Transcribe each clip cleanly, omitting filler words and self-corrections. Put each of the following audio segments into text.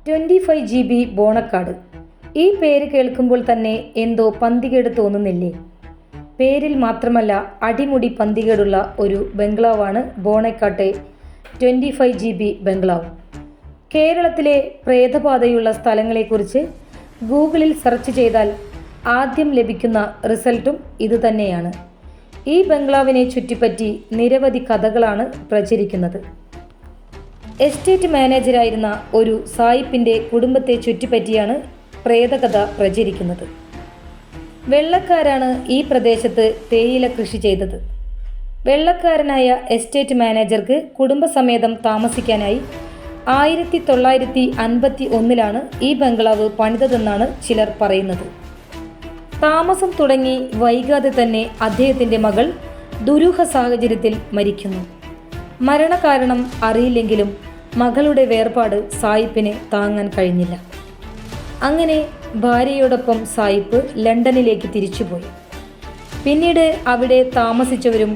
25 GB Bonakkad. ഈ പേര് കേൾക്കുമ്പോൾ തന്നെ എന്തോ പന്തികേട് തോന്നുന്നില്ലേ? പേരിൽ മാത്രമല്ല അടിമുടി പന്തികേടുള്ള ഒരു ബംഗ്ലാവാണ് ബോണക്കാട്ടെ 25 GB ബംഗ്ലാവ്. കേരളത്തിലെ പ്രേതബാധയുള്ള സ്ഥലങ്ങളെക്കുറിച്ച് ഗൂഗിളിൽ സെർച്ച് ചെയ്താൽ ആദ്യം ലഭിക്കുന്ന റിസൾട്ടും ഇതുതന്നെയാണ്. ഈ ബംഗ്ലാവിനെ ചുറ്റിപ്പറ്റി നിരവധി കഥകളാണ് പ്രചരിക്കുന്നത്. എസ്റ്റേറ്റ് മാനേജരായിരുന്ന ഒരു സായിപ്പിൻ്റെ കുടുംബത്തെ ചുറ്റിപ്പറ്റിയാണ് പ്രേതകഥ പ്രചരിക്കുന്നത്. വെള്ളക്കാരാണ് ഈ പ്രദേശത്ത് തേയില കൃഷി ചെയ്തത്. വെള്ളക്കാരനായ എസ്റ്റേറ്റ് മാനേജർക്ക് കുടുംബസമേതം താമസിക്കാനായി 1951 ഈ ബംഗ്ലാവ് പണിതതെന്നാണ് ചിലർ പറയുന്നത്. താമസം തുടങ്ങി വൈകാതെ തന്നെ അദ്ദേഹത്തിൻ്റെ മകൾ ദുരൂഹ സാഹചര്യത്തിൽ മരിക്കുന്നു. മരണകാരണം അറിയില്ലെങ്കിലും മകളുടെ വേർപാട് സായിപ്പിന് താങ്ങാൻ കഴിഞ്ഞില്ല. അങ്ങനെ ഭാര്യയോടൊപ്പം സായിപ്പ് ലണ്ടനിലേക്ക് തിരിച്ചുപോയി. പിന്നീട് അവിടെ താമസിച്ചവരും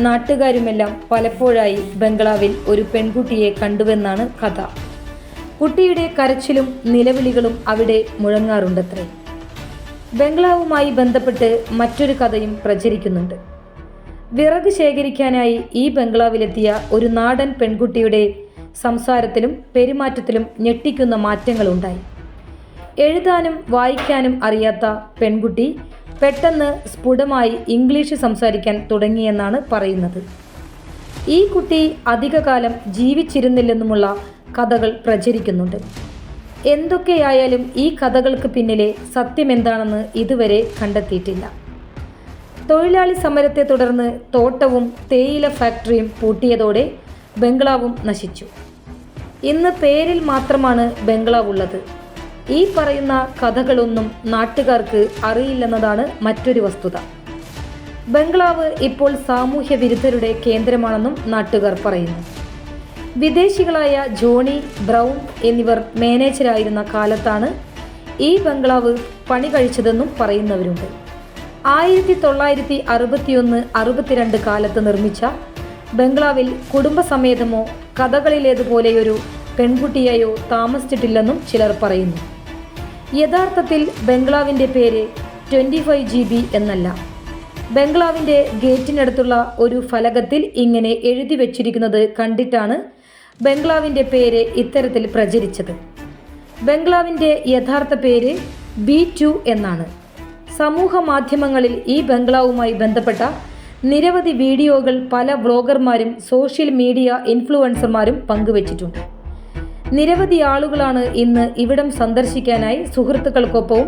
നാട്ടുകാരുമെല്ലാം പലപ്പോഴായി ബംഗ്ലാവിൽ ഒരു പെൺകുട്ടിയെ കണ്ടുവെന്നാണ് കഥ. കുട്ടിയുടെ കരച്ചിലും നിലവിളികളും അവിടെ മുഴങ്ങാറുണ്ടത്രേ. ബംഗ്ലാവുമായി ബന്ധപ്പെട്ട് മറ്റൊരു കഥയും പ്രചരിക്കുന്നുണ്ട്. വിറക് ശേഖരിക്കാനായി ഈ ബംഗ്ലാവിലെത്തിയ ഒരു നാടൻ പെൺകുട്ടിയുടെ സംസാരത്തിലും പെരുമാറ്റത്തിലും ഞെട്ടിക്കുന്ന മാറ്റങ്ങളുണ്ടായി. എഴുതാനും വായിക്കാനും അറിയാത്ത പെൺകുട്ടി പെട്ടെന്ന് സ്ഫുടമായി ഇംഗ്ലീഷ് സംസാരിക്കാൻ തുടങ്ങിയെന്നാണ് പറയുന്നത്. ഈ കുട്ടി അധികകാലം ജീവിച്ചിരുന്നില്ലെന്നുമുള്ള കഥകൾ പ്രചരിക്കുന്നുണ്ട്. എന്തൊക്കെയായാലും ഈ കഥകൾക്ക് പിന്നിലെ സത്യമെന്താണെന്ന് ഇതുവരെ കണ്ടെത്തിയിട്ടില്ല. തൊഴിലാളി സമരത്തെ തുടർന്ന് തോട്ടവും തേയില ഫാക്ടറിയും പൂട്ടിയതോടെ ബംഗ്ലാവും നശിച്ചു. ഇന്ന് പേരിൽ മാത്രമാണ് ബംഗ്ലാവ് ഉള്ളത്. ഈ പറയുന്ന കഥകളൊന്നും നാട്ടുകാർക്ക് അറിയില്ലെന്നതാണ് മറ്റൊരു വസ്തുത. ബംഗ്ലാവ് ഇപ്പോൾ സാമൂഹ്യ വിരുദ്ധരുടെ കേന്ദ്രമാണെന്നും നാട്ടുകാർ പറയുന്നു. വിദേശികളായ ജോണി ബ്രൗൺ എന്നിവർ മാനേജരായിരുന്ന കാലത്താണ് ഈ ബംഗ്ലാവ് പണി കഴിച്ചതെന്നും പറയുന്നവരുണ്ട്. 1961-62 കാലത്ത് നിർമ്മിച്ച ബംഗ്ലാവിൽ കുടുംബസമേതമോ കഥകളിലേതുപോലെയൊരു പെൺകുട്ടിയെയോ താമസിച്ചിട്ടില്ലെന്നും ചിലർ പറയുന്നു. യഥാർത്ഥത്തിൽ ബംഗ്ലാവിൻ്റെ പേര് 25 GB എന്നല്ല. ബംഗ്ലാവിൻ്റെ ഗേറ്റിനടുത്തുള്ള ഒരു ഫലകത്തിൽ ഇങ്ങനെ എഴുതി വച്ചിരിക്കുന്നത് കണ്ടിട്ടാണ് ബംഗ്ലാവിൻ്റെ പേര് ഇത്തരത്തിൽ പ്രചരിച്ചത്. ബംഗ്ലാവിൻ്റെ യഥാർത്ഥ പേര് B2 എന്നാണ്. സമൂഹ മാധ്യമങ്ങളിൽ ഈ ബംഗ്ലാവുമായി ബന്ധപ്പെട്ട നിരവധി വീഡിയോകൾ പല വ്ളോഗർമാരും സോഷ്യൽ മീഡിയ ഇൻഫ്ലുവൻസർമാരും പങ്കുവച്ചിട്ടുണ്ട്. നിരവധി ആളുകളാണ് ഇന്ന് ഇവിടം സന്ദർശിക്കാനായി സുഹൃത്തുക്കൾക്കൊപ്പവും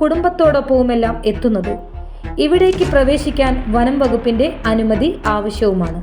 കുടുംബത്തോടൊപ്പവുമെല്ലാം എത്തുന്നത്. ഇവിടേക്ക് പ്രവേശിക്കാൻ വനം വകുപ്പിൻ്റെ അനുമതി ആവശ്യവുമാണ്.